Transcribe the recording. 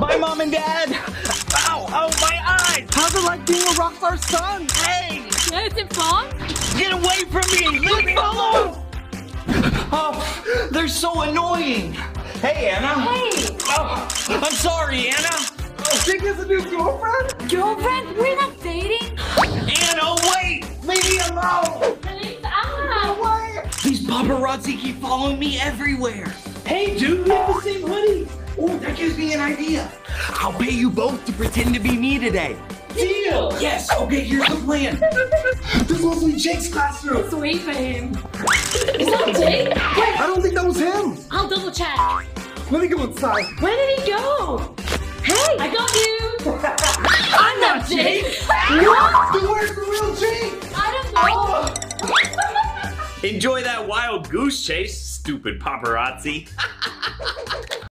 Bye, Mom and Dad. Ow, ow, my eyes. How's it like being a rock star son? Hey. Yeah, is it fun? Get away from me. Leave me alone. Oh, they're so annoying. Hey, Anna. Hey. Oh, I'm sorry, Anna. Jake has a new girlfriend? Girlfriend? We're not dating. Anna, wait. Leave me alone. My name's Anna. Why? These paparazzi keep following me everywhere. Hey, dude, we have the same hoodie. Oh, that gives me an idea. I'll pay you both to pretend to be me today. Deal. Yes, okay, here's the plan. This must be Jake's classroom. Let's wait for him. Is that Jake? Wait, I don't think that was him. I'll double check. Let me go inside. Where did he go? Hey, I got you. I'm not Jake. What? Then where's the real Jake? I don't know. Enjoy that wild goose chase, stupid paparazzi.